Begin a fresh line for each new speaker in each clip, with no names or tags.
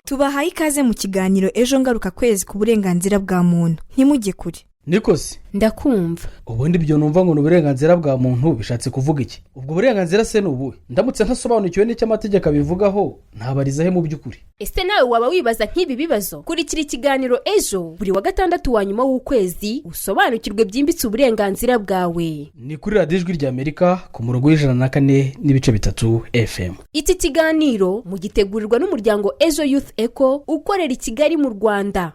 Tubahaye ikaze mu kiganiro ejo ngaruka kwezi ku burenganzira bwa muntu. Ntimujye kure.
Nikosi
ndakumva.
Ubundi byo numva ngo n'uburenganzira bwa muntu bishatse kuvuga iki? Ubwo burenganzira se n'ubuhe? Ndamutse ntasobanukiwe n'icyo amategeko abivugaho ntabariza he mu by'ukuri.
Ese nawe waba wibaza nk'ibi bibazo? Kurikira ikiganiro ejo buri wa gatandatu wa nyuma w'ukwezi usobanukirwe byimbitse uburenganzira bwawe.
Ni kuri Radio Ijwi ry'Amerika ku murongo w'104.3 FM.
Iki kiganiro mugitegurirwa n'umuryango Ejo Youth Eco ukorera i Kigali mu Rwanda.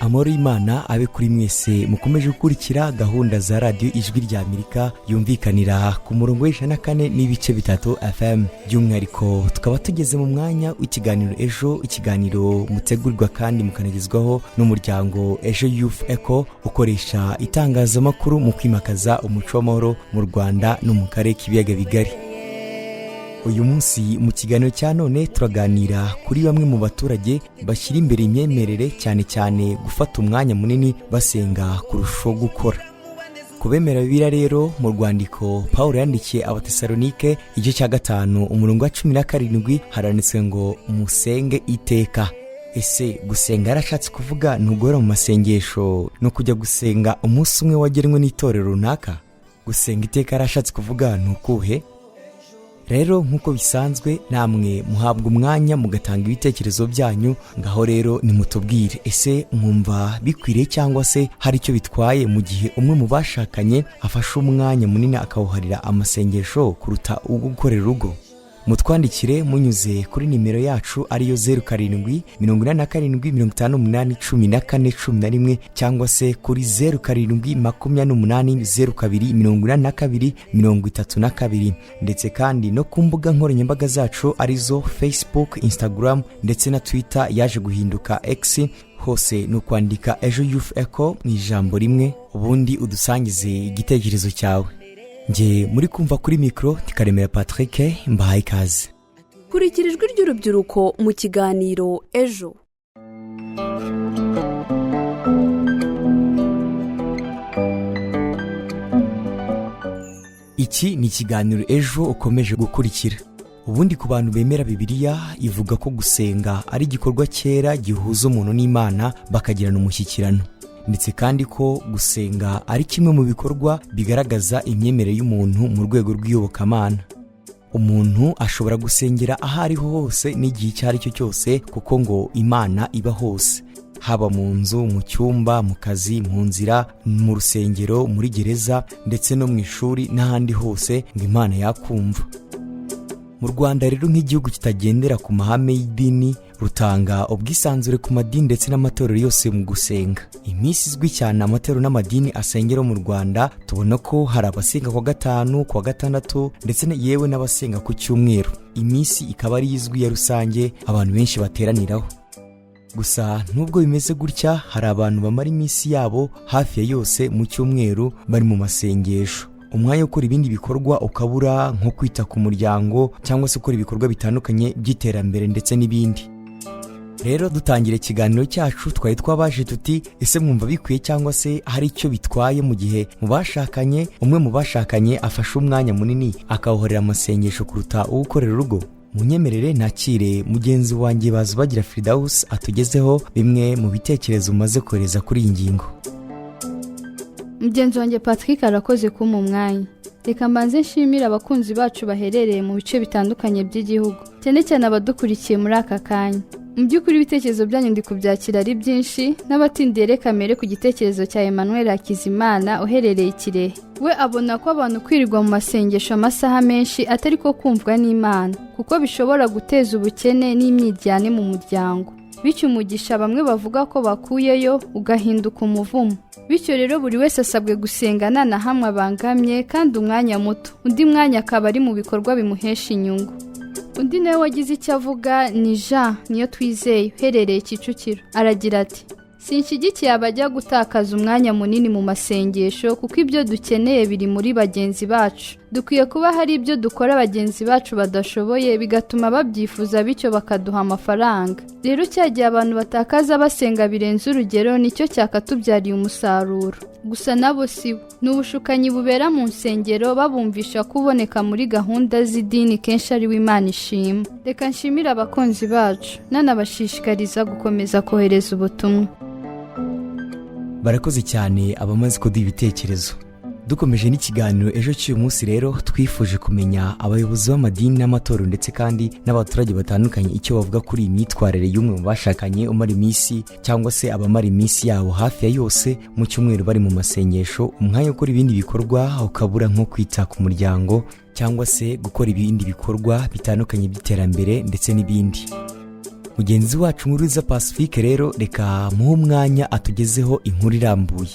Amahoro y'Imana abe kuri mwese mukomeje gukurikira gahunda za Radio Ijwi ry'Amerika yumvikanira ku murongo w'104.3 FM. By'umwihariko tukaba tugeze mu mwanya w'ikiganiro ejo, ikiganiro mutegurirwa kandi mukanagezwaho n'umuryango Ejo Youth Eco ukoresha itangazamakuru mu kwimakaza umuco w'amahoro mu Rwanda no mu karere k'ibiyaga bigari. Uyu munsi mu kiganiro cya none turaganira kuri bamwe mu baturage bashyira imbere imyemerere cyane cyane gufata umwanya munini basenga kurushaho gukora. Kubemera Bibiliya rero mu rwandiko Paulo yandikiye Abatesalonike igice cya 5 umurongo wa 17 haranditswe ngo musenge iteka. Ese gusenga arashatse kuvuga ntugora mu masengesho no kujya gusenga umunsi umwe wagenwe n'itorero runaka? Gusenga iteka arashatse kuvuga ntukuhe? Rero nkuko bisanzwe namwe muhabwa umwanya mugatanga ibitekerezo byanyu, ngaho rero nimutubwire ese mwumva bikwiriye cyangwa se hari icyo bitwaye mu gihe umwe mu bashakanye afashe umwanya munini akawuharira amasengesho kuruta ugukorera urugo. Mutwandikire munyuze kuri nimero yacu ariyo 0787581411 cyangwa se kuri 0788028232 ndetse kandi no ku mbuga nkoranyambaga zacu arizo Facebook, Instagram ndetse na Twitter yaje guhinduka X. Hose no kwandika Ejo Youth Eco mu ijambo rimwe ubundi udusangize igitekerezo cyawe. Nge muri kumva kuri mikro Tikaremera Patrick mbahaye ikaze.
Kurikira ijwi ry'urubyiruko mu kiganiro ejo.
Iki ni ikiganiro ejo ukomeje gukurikira. Ubundi ku bantu bemera Bibiliya ivuga ko gusenga ari igikorwa cyera gihuza umuntu n'Imana bakagirana umushyikirano. Ndetse kandi ko gusenga ari kimwe mu bikorwa bigaragaza imyemerere y'umuntu mu rwego rw'iyobokamana. Umuntu ashobora gusengera aho ariho hose n'igihe icyo ari cyo cyose kuko ngo Imana iba hose, haba mu nzu, mu cyumba, mu kazi, mu nzira, mu rusengero, muri gereza ndetse no mu ishuri n'ahandi hose ngo Imana yakumva. Mu Rwanda rero nk'igihugu kitagendera ku mahame y'idini rutanga ubwisanzure ku madini ndetse n'amatorero yose mu gusenga. Iminsi izwi cyane amatorero n'amadini asengera mu Rwanda tubona ko hari abasenga ku wa 5, ku wa 6 ndetse yewe n'abasenga ku cyumweru. Iminsi ikaba ari izwi ya rusange abantu benshi bateraniraho. Gusa nubwo bimeze gutya hari abantu bamara iminsi yabo hafi ya yose mu cyumweru bari mu masengesho. Umwanya wo gukora ibindi bikorwa ukabura nko kwita ku muryango cyangwa se gukora ibikorwa bitandukanye by'iterambere ndetse n'ibindi. Rero dutangire ikiganiro cyacu twari twabaje tuti ese mwumva bikwiye cyangwa se hari icyo bitwaye mu gihe umwe mu bashakanye afashe umwanya munini akawuhorera amasengesho kuruta ugukorera urugo? Munyemerere nakire mugenzi wanjye Bazubagira Firdaus atugezeho bimwe mu bitekerezo umaze kohereza kuri iyi ngingo.
Mugenzi wanjye Patrick arakoze kuma umwanya. Reka mbanze nshimira abakunzi bacu baherereye mu bice bitandukanye by'igihugu, cyane cyane abadukurikiye muri aka kanya. Mu by'ukuri ibitekerezo byanyu ndi kubyakira ari byinshi, n'abatindiye reka mere ku gitekerezo cya Emmanuel Hakizimana uherereye Kirehe. We abona ko abantu kwirirwa mu masengesho amasaha menshi atari ko kumvwa n'Imana, kuko bishobora guteza ubukene n'imyiryane mu muryango. Bityo umugisha bamwe bavuga ko bakuyeyo ugahinduka umuvumo. Bityo rero buri wese asabwe gusengana na hamwe abangamye kandi umwanya muto, undi mwanya akaba ari mu bikorwa bimuhesha inyungu. Undi nawe wagize icyo avuga ni Jean niyo twizeye uherereye Kicukiro. Aragira ati sinshyigikiye abajya gutakaza umwanya munini mu masengesho kuko ibyo dukeneye biri muri bagenzi bacu. dukwiye kuba hari ibyo dukora bagenzi bacu badashoboye bigatuma babyifuza bityo bakaduha amafaranga. Rero cya gihe abantu batakaza basenga birenze urugero nicyo cyakatubyariye umusaruro. Gusa nabo sibo, ni ubushukanyi bubera mu nsengero babumvisha kuboneka muri gahunda z'idini kenshi ari w'Imana ishima. Reka nshimire abakunzi bacu nanabashishikariza gukomeza kohereza ubutumwa.
Barakoze cyane abamaze kuduha ibitekerezo. Dukomeje n'ikiganiro ejo cy'uyu munsi rero twifuje kumenya abayobozi b'amadini n'amatorero ndetse kandi n'abaturage batandukanye icyo bavuga kuri iyi myitwarire y'umwe mu bashakanye umara iminsi cyangwa se abamara iminsi yabo hafi ya yose mu cyumweru bari mu masengesho, umwanya wo gukora ibindi bikorwa ukabura nko kwita ku muryango cyangwa se gukora ibindi bikorwa bitandukanye by'iterambere ndetse n'ibindi. Mugenzi wacu Nkuriza Pacifique rero reka muhe umwanya atugezeho inkuru irambuye.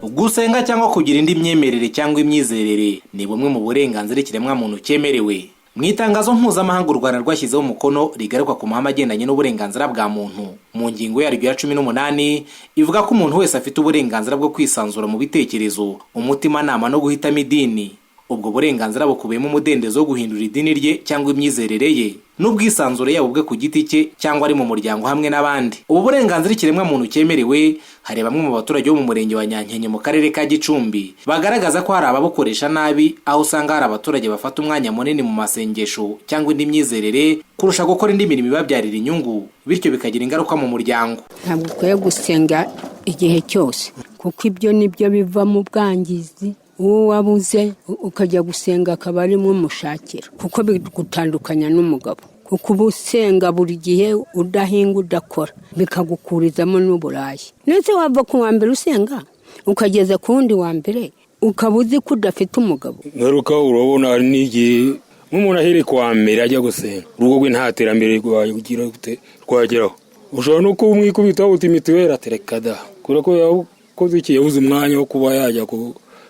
Gusenga cyangwa kugira indi myemerere cyangwa imyizerere ni bumwe mu burenganzira ikiremwamuntu cyemerewe. Mu itangazo mpuzamahanga u Rwanda rwashyizeho umukono rigaruka ku mahame agendanye n'uburenganzira bwa muntu, mu ngingo yaryo ya 18 ivuga ko umuntu wese afite uburenganzira bwo kwisanzura mu bitekerezo, umutimanama no guhitamo idini. Ubwo burenganzira bukubiyemo umudendezo wo guhindura idini rye cyangwa imyizerere ye, n'ubwisanzure yaba ubwe ku giti cye cyangwa ari mu muryango hamwe n'abandi. Ubu burenganzira ikiremwamuntu cyemerewe, hari bamwe mu baturage bo mu murenge wa Nyankenye mu karere ka Gicumbi bagaragaza ko hari ababukoresha nabi, aho usanga hari abaturage bafata umwanya munini mu masengesho cyangwa indi myizerere kurusha gukora indi mirimo ibabyarira inyungu, bityo bikagira ingaruka mu muryango.
Ntabwo ukwiye gusenga igihe cyose kuko ibyo nibyo biva mu bwangizi. Uwo wabuze ukajya gusenga akaba arimo umushakira kuko bigutandukanya n'umugabo, kuko ubusenga buri gihe udahinga udakora bikagukurizamo n'uburayi. Ndetse wava ku wa mbere usenga ukageza ku wundi wa mbere ukaba uzi ko udafite umugabo.
Ngaruka urabona hari n'igihe nk'umuntu ahere ku wa mbere ajya gusenga urugo rwe nta terambere rwageraho, ushobora no kumwikubitaho uti mituweli atereka da kubera ko yakoze iki, yabuze umwanya wo kuba yajya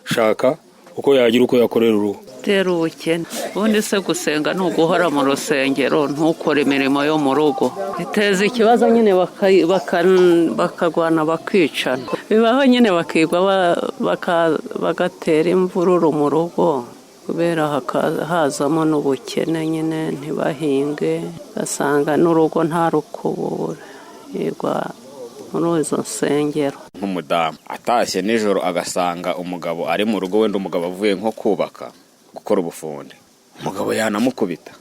shaka uko yagira uko yakorera uruhu.
Tera ubukene ubundi se gusenga ni uguhora mu rusengero ntukore imirimo yo mu rugo, biteza ikibazo nyine bakagwana bakicana, bibaho nyine bakigwa bagatera imvururu mu rugo kubera hazamo n'ubukene nyine ntibahinge, basanga n'urugo nta rukubura yigwa muri izo nsengero.
Nk'umudamu atashye nijoro agasanga umugabo ari mu rugo, wenda umugabo avuye nko kubaka gukora ubufundi, umugabo yanamukubita,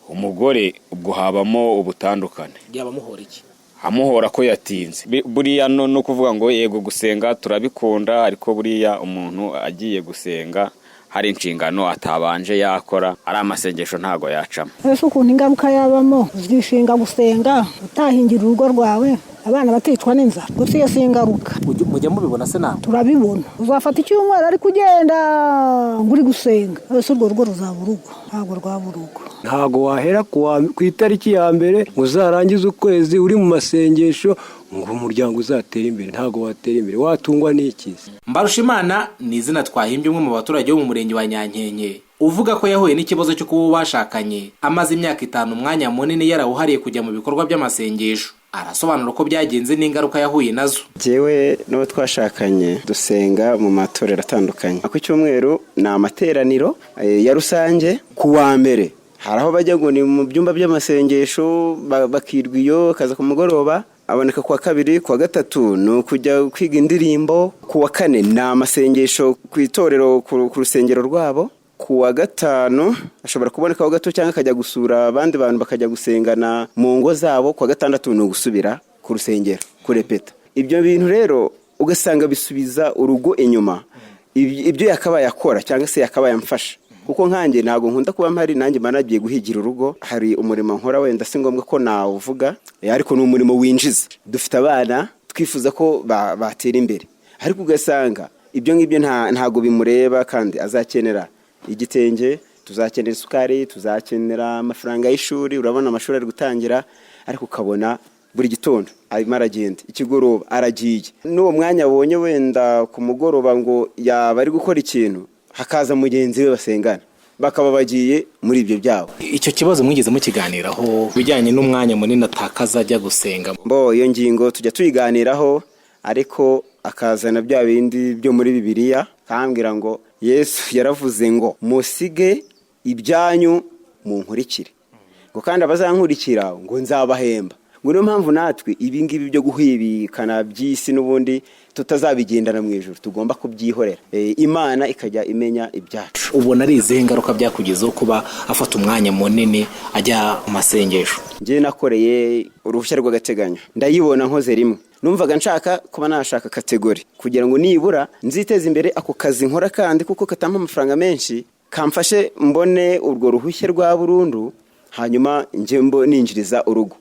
umugore ubwo habamo ubutandukane.
Yabamuhora iki?
Amuhora ko yatinze. Buriya no kuvuga ngo yego gusenga turabikunda, ariko buriya umuntu agiye gusenga hari inshingano atabanje yakora, ari amasengesho ntago yacamo.
Ese ukuntu ingaruka yabamo uzishinga gusenga utahingira urugo rwawe abana baticwa n'inzara, gusa iyo singaruka.
Mujya mubibona se nawe?
Turabibona. Uzafata icyumweru ari kugenda nguri gusenga, ese urwo rugo ruzaba urugo? Ntabwo rwaba urugo.
Ntago wahera ku itariki ya mbere uzarangiza ukwezi uri mu masengesho ngo umuryango uzatera imbere. Ntago watera imbere, watungwa n'iki?
Mbarushimana ni izina twahimbye umwe mu baturage bo mu murenge wa Nyankenye, uvuga ko yahuye n'ikibazo cyo kuba bashakanye amaze imyaka 5 umwanya munini yarawuhariye kujya mu bikorwa by'amasengesho. Arasobanura uko byagenze n'ingaruka yahuye nazo.
Jewe n'uwo twashakanye dusenga mu matorero atandukanye. Ku cyumweru ni amateraniro ya rusange, ku wa mbere hari aho bajya ngo ni mu byumba by'amasengesho bakirwa iyo kaza ku mugoroba, aboneka ku wa kabiri, ku wa gatatu no kujya kwiga indirimbo, ku wa kane ni amasengesho ku itorero ku rusengero rwabo, ku wa gatanu ashobora kuboneka ho gato cyangwa akajya gusura abandi bantu bakajya gusengana mu ngo zabo, ku wa gatandatu no gusubira ku rusengero kurepeta. Ibyo bintu rero ugasanga bisubiza urugo inyuma, ibyo yakabaye akora cyangwa se yakabaye amfasha, kuko nkanjye ntago nkunda kuba mpari, nanjye managiye guhigira urugo. Hari umurimo nkora wenda si ngombwa ko nawuvuga, ariko ni umurimo winjiza. Dufite abana twifuza ko batera imbere, ariko ugasanga ibyo ngibyo ntago bimureba, kandi azakenera igitenge, tuzakenera isukari, tuzakenera amafaranga y'ishuri. Urabona amashuri ari gutangira, ariko ukabona buri gitondo arimo aragenda, ikigoroba aragiye, n'uwo mwanya abonye wenda ku mugoroba ngo yaba ari gukora ikintu, hakaza mugenzi we basengana, bakaba bagiye muri ibyo byabo.
Icyo kibazo mwigeze mukiganiraho bijyanye n'umwanya munini atakaza ajya gusenga?
Iyo ngingo tujya tuyiganiraho, ariko akazana bya bindi byo muri Bibiliya, kambwira ngo Yesu yaravuze ngo musige ibyanyu munkurikire, ngo kandi abazankurikira ngo nzabahemba. ngo niyo mpamvu natwe ibi ngibi byo guhibikana by'isi n'ubundi tutazabigendana mu ijuru, tugomba kubyihorera, Imana ikajya imenya ibyacu.
ubona ari izihe ngaruka byakugezeho kuba afata umwanya munini ajya mu masengesho?
Njye nakoreye uruhushya rw'agateganyo, ndayibona nkoze rimwe. Numvaga nshaka kuba nashaka kategori kugira ngo nibura nziteze imbere ako kazi nkora, kandi kuko katampa amafaranga menshi kamfashe mbone urwo ruhushya rwa burundu, hanyuma njye ninjiriza urugo.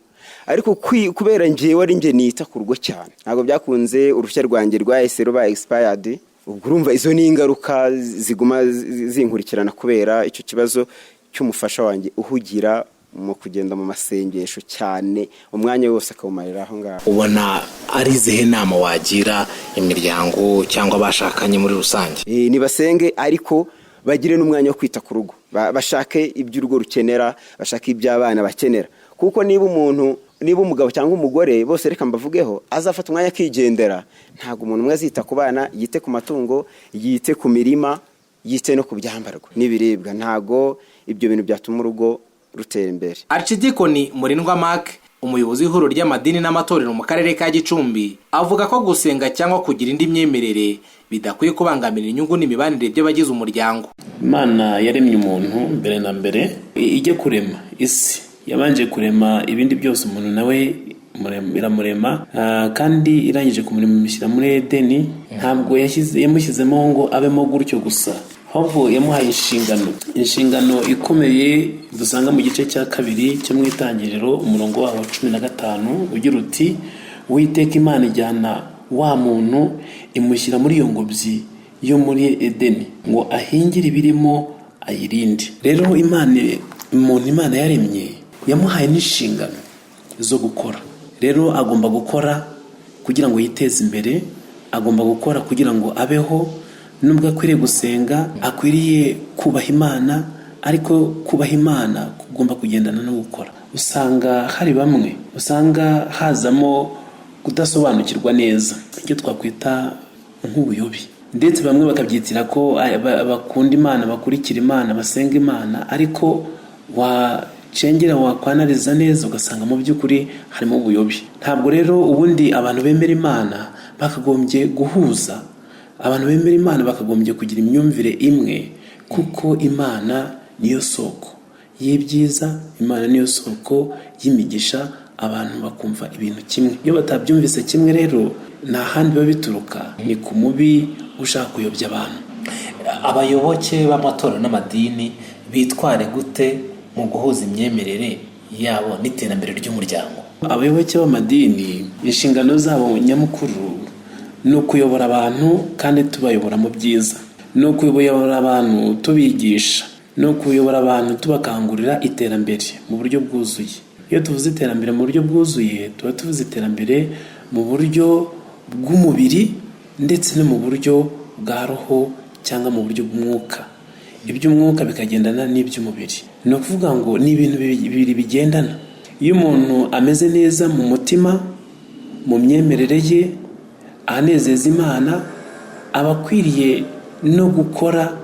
Ariko kubera njyewe ari njye nita ku rugo cyane, ntabwo byakunze uruhushya rwanjye rwahise ruba expired. Ubwo urumva izo ni ingaruka ziguma zinkurikirana kubera icyo kibazo cy'umufasha wanjye uhugira mu kugenda mu masengesho cyane, umwanya wose akawumarira aho ngaho.
Ubona ari izihe nama wagira imiryango cyangwa abashakanye muri rusange?
Nibasenge ariko bagire n'umwanya wo kwita ku rugo, bashake iby'urugo rukenera, bashake iby'abana bakenera, kuko niba umugabo cyangwa umugore bose reka mbavugeho azafata umwanya akigendera, ntabwo umuntu umwe azita ku bana, yite ku matungo, yite ku mirima, yite no ku byambarwa n'ibiribwa. Ntabwo ibyo bintu byatuma urugo rutera imbere.
Archidikoni Murindwa Mark, umuyobozi w'ihuriro ry'amadini n'amatorero mu karere ka Gicumbi, avuga ko gusenga cyangwa kugira indi myemerere bidakwiye kubangamira inyungu n'imibanire by'abagize umuryango.
Imana yaremye umuntu mbere na mbere, ijye kurema isi yabanje kurema ibindi byose, umuntu nawe iramurema, kandi irangije kumuremishyira muri Edeni. Ntabwo yamushyizemo ngo abemo gutyo gusa, ahubwo yamuhaye inshingano ikomeye dusanga mu gice cya 2 cyo mu Itangiriro umurongo wa 15 ugira uti, Uwiteka Imana ijyana wa muntu imushyira muri iyo ngobyi yo muri Edeni ngo ahingire ibirimo ayirinde. Rero Imana yaremye yamuhaye n'inshingano zo gukora. Rero agomba gukora kugira ngo yiteze imbere, agomba gukora kugira ngo abeho. Nubwo akwiriye gusenga, akwiriye kubaha Imana, ariko kubaha Imana kugomba kugendana no gukora. Usanga hari bamwe usanga hazamo kudasobanukirwa neza icyo twakwita nk'ubuyobi, ndetse bamwe bakabyitira ko bakunda Imana, bakurikira Imana, basenga Imana, ariko wacengera wakwanariza neza ugasanga mu by'ukuri harimo ubuyobi. Ntabwo rero ubundi abantu bemera Imana bakagombye guhuza, abantu bemera Imana bakagombye kugira imyumvire imwe, kuko Imana niyo soko y'ibyiza, Imana niyo soko y'imigisha, abantu bakumva ibintu kimwe. Iyo batabyumvise kimwe rero nta handi biba bituruka, ni ku mubi ushaka kuyobya abantu.
Abayoboke b'amatorero n'amadini bitware gute mu guhuza imyemerere yabo n'iterambere ry'umuryango?
Abayoboke b'amadini inshingano zabo nyamukuru ni ukuyobora abantu, kandi tubayobora mu byiza, ni ukuyobora abantu tubigisha, ni ukuyobora abantu tubakangurira iterambere mu buryo bwuzuye. Iyo tuvuze iterambere mu buryo bwuzuye, tuba tuvuze iterambere mu buryo bw'umubiri ndetse no mu buryo bwa roho cyangwa mu buryo bw'umwuka. Iby'umwuka bikagendana n'iby'umubiri. Ni ukuvuga ngo ni ibintu bibiri bigendana. Iyo umuntu ameze neza mu mutima, mu myemerere ye, anezeza Imana, aba akwiriye no gukora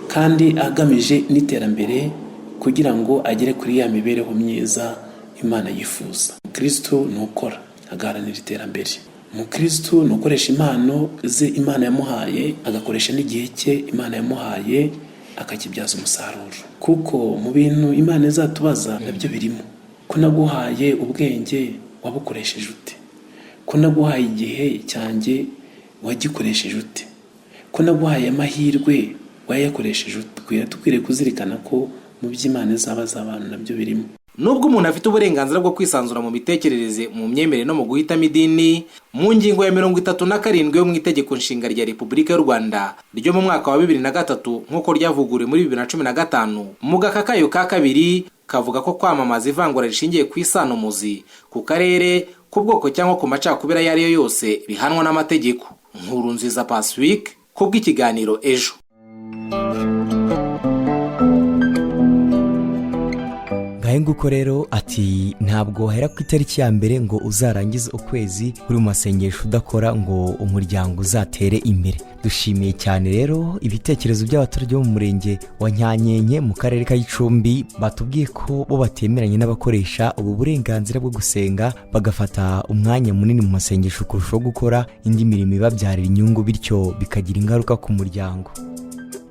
kandi agamije n'iterambere kugira ngo agere kuri ya mibereho myiza Imana yifuza. Kristo ni ukora agaharanira iterambere. Kristo ni ukoresha impano ze Imana yamuhaye, agakoresha n'igihe cye Imana yamuhaye akakibyaza umusaruro. Kuko mu bintu Imana izatubaza nabyo birimo. Ko naguhaye ubwenge wabukoresheje ute? Ko naguhaye igihe cyanjye wagikoresheje ute? Ko naguhaye amahirwe wayakoresheje ute? Tukwiriye kuzirikana ko mu by'Imana izabaza abantu nabyo birimo.
Nubwo umuntu afite uburenganzira bwo kwisanzura mu mitekerereze, mu myemerere no mu guhitamo idini, mu ngingo ya 37 yo mu itegeko nshinga rya Repubulika y'u Rwanda ryo mu mwaka wa 2003 nk'uko ryavuguruwe muri 2015, mu gaka kayo ka 2 kavuga ko kwamamaza ivangura rishingiye ku isanomuzi, ku karere, ku bwoko cyangwa ku macakubiri ayo ari yo yose bihanwa n'amategeko. Nkurunziza Pacifique kubw'ikiganiro Ejo.
ngahe nguko rero ati ntabwo wahera ku itariki ya mbere ngo uzarangize ukwezi uri mu masengesho udakora ngo umuryango uzatere imbere. Dushimiye cyane rero ibitekerezo by'abaturage bo mu murenge wa Nyanyenye mu karere ka Gicumbi batubwiye ko bo batemeranye n'abakoresha ubu burenganzira bwo gusenga bagafata umwanya munini mu masengesho kurushaho gukora indi mirimo ibabyarira inyungu bityo bikagira ingaruka ku muryango.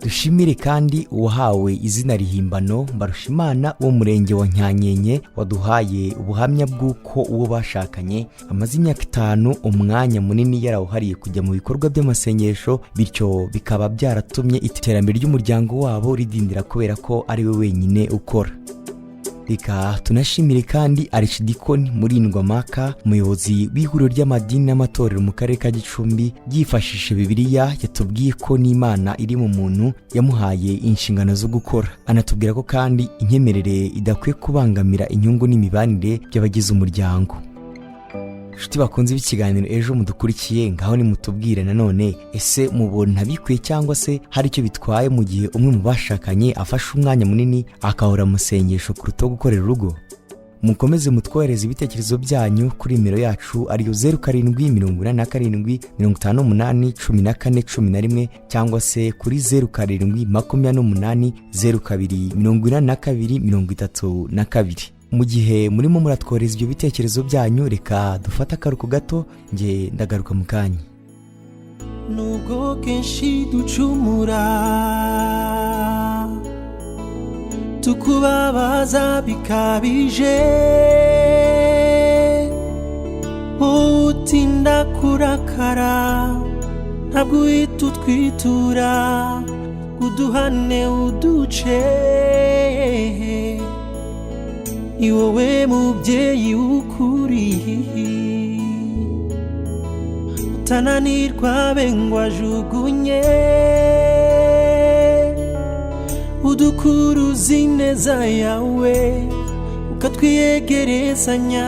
Dushimire kandi uwahawe izina rihimbano Mbarushimana wo murenge wa Nyanyenye waduhaye ubuhamya bw'uko uwo bashakanye amaze imyaka 5 umwanya munini yarawuhariye kujya mu bikorwa by'amasengesho bityo bikaba byaratumye iterambere ry'umuryango wabo ridindira kubera ko ari we wenyine ukora. Reka tunashimire kandi Archidikoni Murindwamaka umuyobozi w'ihuriro ry'amadini n'amatorero mu karere ka Gicumbi yifashishije Bibiliya yatubwiye ko n'Imana iri mu muntu yamuhaye inshingano zo gukora. Anatubwira ko kandi inyemerere idakwiye kubangamira inyungu n'imibanire by'abagize umuryango. Shuti bakunze ikiganiro ejo mudukurikiye ngaho ni mutubwire nanone ese mubona bikwiye cyangwa se hari icyo bitwaye mu gihe umwe mu bashakanye afashe umwanya munini akahora mu sengesho kuruta gukorera urugo. Mukomeze mutwohereza ibitekerezo byanyu kuri nimero yacu ariyo 0787581411 cyangwa se kuri 0788024232. Mu gihe murimo muratworeza ibyo bitekerezo byanyu reka dufata akaruko gato nge ndagaruka mu kanya.
Nubwo kenshi ducumura tukubabaza bikabije utinda kurakara ntabwo uhita utwitura uduhane uduce iwowe mubyeyi w'ukuri utananirwa bengwa jugunye udukuruza ineza yawe ukatwiyegerezanya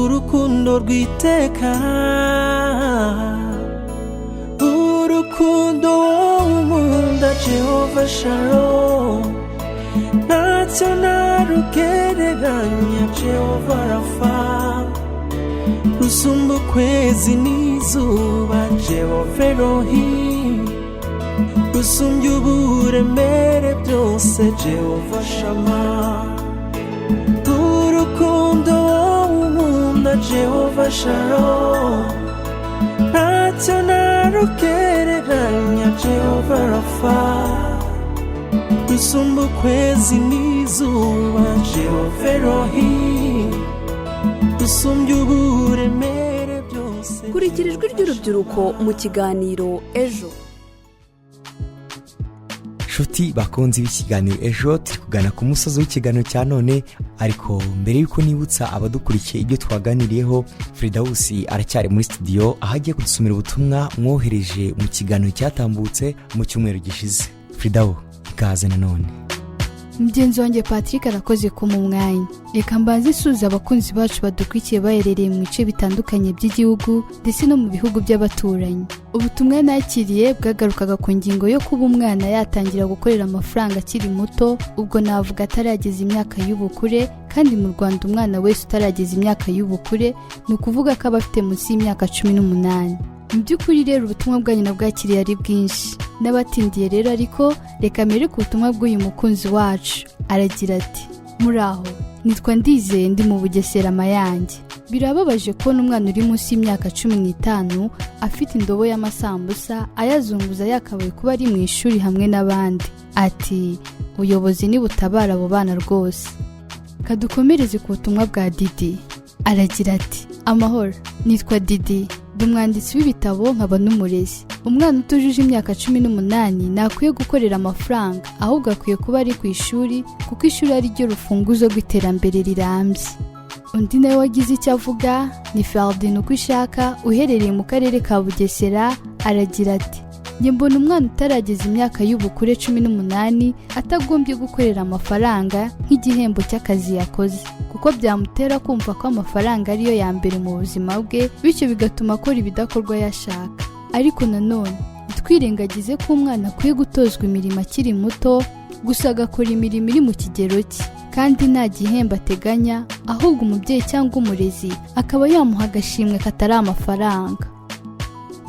urukundo rwiteka urukundo w'umunda Jehova Shalom ntacyo narugereranya Jehova Rafa rusumba ukwezi n'izuba Jehova Elohim rusumbye uburemere byose Jehova Shama urukundo w'umunda Jehova Shalom ntacyo narugereranya Jehova Rafa rusumba ukwezi n'izuba Jehova Elohim rusumbye uburemere byose.
Kurikira ijwi ry'urubyiruko mu kiganiro ejo.
Shuti bakunze ikiganiro ejo turi kugana ku musozi w'ikiganiro cya none ariko mbere yuko nibutsa abadukurikiye ibyo twaganiriyeho Fridausi aracyari muri studio aho agiye kudusomera ubutumwa mwohereje mu kiganiro cyatambutse mu cyumweru gishize. Fridau ikaze nanone.
Mugenzi wanjye Patrick arakoze ko mu mwanya. Reka mbanze suza abakunzi bacu badukurikiye baherereye mu bice bitandukanye by'igihugu ndetse no mu bihugu by'abaturanyi. Ubutumwa nakiriye bwagarukaga ku ngingo yo kuba umwana yatangira gukorera amafaranga akiri muto ubwo navuga atarageza imyaka y'ubukure kandi mu Rwanda umwana wese utarageza imyaka y'ubukure ni ukuvuga ko aba afite munsi y'imyaka 18. Mu by'ukuri rero ubutumwa bwanyu nabwakiriye ari bwinshi n'abatindiye rero ariko reka mbere ku butumwa bw'uyu mukunzi wacu aragira ati muraho nitwa Ndizeye ndi mu Bugesera Mayange. Birababaje ko n'umwana uri munsi y'imyaka 15 afite indobo y'amasambusa ayazunguza yakabaye kuba ari mu ishuri hamwe n'abandi. Ati ubuyobozi ni butabara abo bana rwose. Kadukomereze ku butumwa bwa Didi aragira ati amahoro nitwa Didi umwanditsi w'ibitabo nkaba n'umurezi. Umwana utujuje imyaka 18 nakwiye gukorera amafaranga ahubwo akwiye kuba ari ku ishuri kuko ishuri ari ryo rufunguzo rw'iterambere rirambye. Undi nawe wagize icyo avuga ni Ferdinand Ukwishaka uherereye mu karere ka Bugesera aragira ati njye mbona umwana utarageza imyaka y'ubukure 18 atagombye gukorera amafaranga nk'igihembo cy'akazi yakoze kuko byamutera kumva ko amafaranga ariyo ya mbere mu buzima bwe bityo bigatuma akora ibidakorwa yashaka. Ariko nanone twirengagize ko umwana akwiye gutozwa imirimo akiri muto gusa agakora imirimo iri mu kigero cye kandi nta gihembo ateganya, ahubwo umubyeyi cyangwa umurezi akaba yamuha agashimwe katari amafaranga.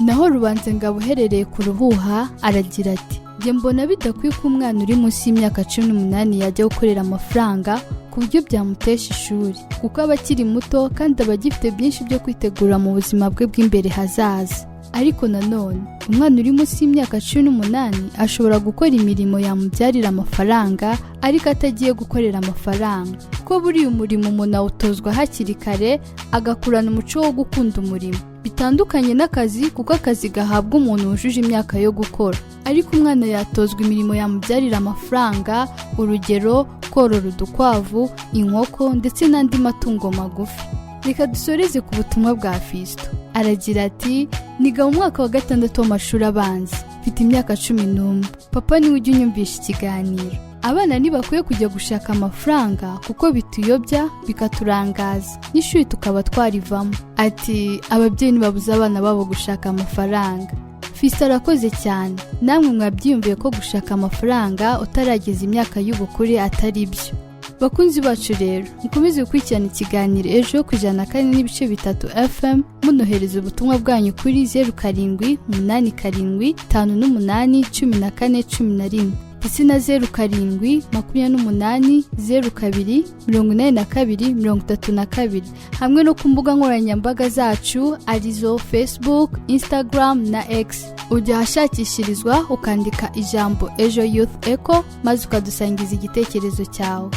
Naho Rubanzengabo uherereye ku Ruhuha aragira ati, njye mbona bidakwiye ko umwana uri munsi y'imyaka 18 yajya gukorera amafaranga ku buryo byamutesha ishuri, kuko aba akiri muto kandi aba agifite byinshi byo kwitegura mu buzima bwe bw'imbere hazaza. Ariko nanone umwana uri munsi y'imyaka 18 ashobora gukora imirimo yamubyarira amafaranga ariko atagiye gukorera amafaranga, ko buri umurimo umuntu awutozwa hakiri kare agakurana umuco wo gukunda umurimo, bitandukanye n'akazi, kuko akazi gahabwa umuntu wujuje imyaka yo gukora. Ariko umwana yatozwa imirimo yamubyarira amafaranga, urugero korora udukwavu, inkoko ndetse n'andi matungo magufi. Reka dusoreze ku butumwa bwa Fisto. Aragira ati, niga mu mwaka wa 6 w'amashuri abanza, mfite imyaka 11. Papa niwe ujya unyumvisha ikiganiro. Abana ntibakwiye kujya gushaka amafaranga kuko bituyobya bikaturangaza, n'ishuri tukaba twarivamo. Ati, ababyeyi ntibabuza abana babo gushaka amafaranga. Fisto arakoze cyane. Namwe mwabyiyumviye ko gushaka amafaranga utarageza imyaka y'ubukure atari byo. Bakunzi bacu rero, mukomeze gukurikirana ikiganiro Ejo ku 104.3 FM, munohereza ubutumwa bwanyu kuri 0787581411 ndetse na 0728028232 hamwe no ku mbuga nkoranyambaga zacu arizo Facebook, Instagram na X. Ujya ahashakishirizwa ukandika ijambo Ejo Youth Echo maze ukadusangiza igitekerezo cyawe.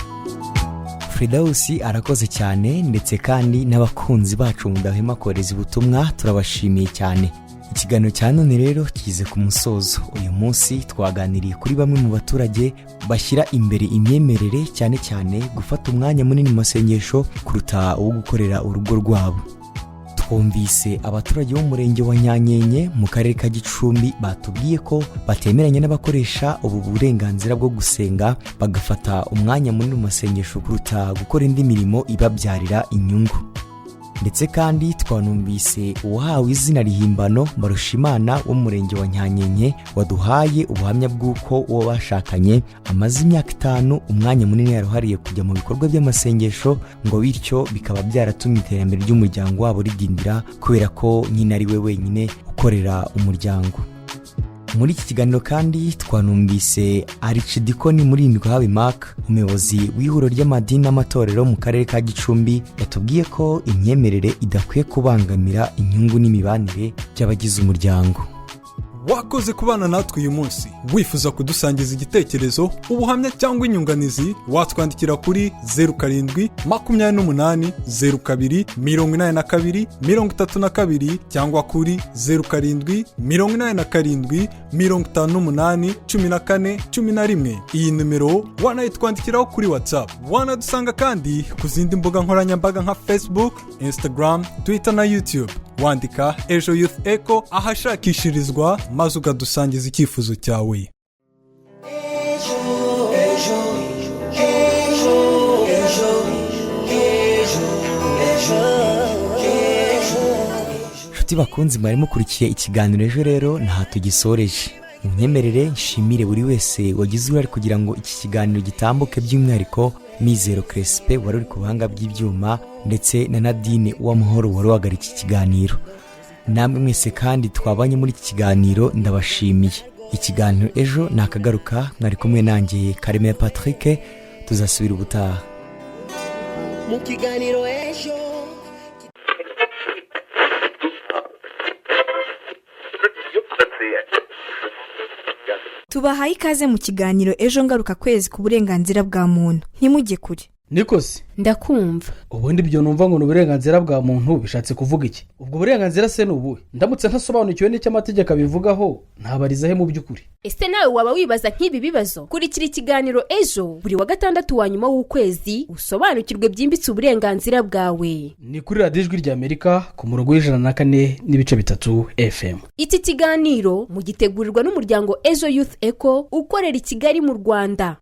Fridausi arakoze cyane, ndetse kandi n'abakunzi bacu mudahema kohereza ubutumwa turabashimiye cyane. Ikiganiro cya none rero kize ku musozo. Uyu munsi twaganiriye kuri bamwe mu baturage bashyira imbere imyemerere, cyane cyane gufata umwanya munini mu masengesho kuruta uwo gukorera urugo rwabo. Twumvise abaturage bo mu murenge wa Nyanyenye mu karere ka Gicumbi batubwiye ko batemeranya n'abakoresha ubu burenganzira bwo gusenga bagafata umwanya munini mu masengesho kuruta gukora indi mirimo ibabyarira inyungu. Ndetse kandi twanumvise uwahawe izina rihimbano Barushimana wo mu murenge wa Nyanyenye waduhaye ubuhamya bw'uko uwo bashakanye amaze imyaka 5 umwanya munini yaruhariye kujya mu bikorwa by'amasengesho, ngo bityo bikaba byaratumye iterambere ry'umuryango wabo ridindira kubera ko nyine ari we wenyine ukorera umuryango. Muri iki kiganiro kandi twanumvise Archidikoni Murindwahawe Mark, umuyobozi w'ihuriro ry'amadini n'amatorero mu karere ka Gicumbi, yatubwiye ko imyemerere idakwiye kubangamira inyungu n'imibanire by'abagize umuryango.
Wakoze kubana natwe uyu munsi. Wifuza kudusangiza igitekerezo, ubuhamya cyangwa inyunganizi, watwandikira kuri 0728028232 cyangwa kuri 0787581411. Iyi numero wanayitwandikiraho kuri WhatsApp. Wanadusanga kandi ku zindi mbuga nkoranyambaga nka Facebook, Instagram, Twitter na YouTube. Wandika Ejo Youth Echo ahashakishirizwa maze ukadusangiza icyifuzo cyawe.
Nshuti bakunzi, mwari mukurikiye ikiganiro Ejo rero nta tugisoreje. Munyemerere nshimire buri wese wagize uruhare kugira ngo iki kiganiro gitambuke, by'umwihariko Mizero Crespe wari uri ku buhanga bw'ibyuma, ndetse na Nadine Uwamahoro wari wagara iki kiganiro. Namwe mwese kandi twabanye muri iki kiganiro ndabashimiye. Ikiganiro Ejo nakagaruka, mwari kumwe nanjye Karemera Patrick. Tuzasubira ubutaha
mu kiganiro Ejo.
Tubahaye ikaze mu kiganiro Ejo ngaruka kwezi ku burenganzira bwa muntu. Ntimujye kure.
Nikosi,
ndakumva.
Ubundi byo numva ngo n'uburenganzira bwa muntu bishatse kuvuga iki? Ubwo burenganzira se n'ubuhe? Ndamutse ntasobanukiwe n'icyo amategeko abivugaho, ntabarizahe mu by'ukuri.
Ese nawe waba wibaza nk'ibi bibazo? Kurikira ikiganiro Ejo buri wa gatandatu wa nyuma w'ukwezi, usobanukirwe byimbitse uburenganzira bwawe.
Ni kuri Radio Ijwi ry'Amerika ku murongo w'104.3 FM.
Iki kiganiro mugitegurirwa n'umuryango Ejo Youth Echo ukorera i Kigali mu Rwanda.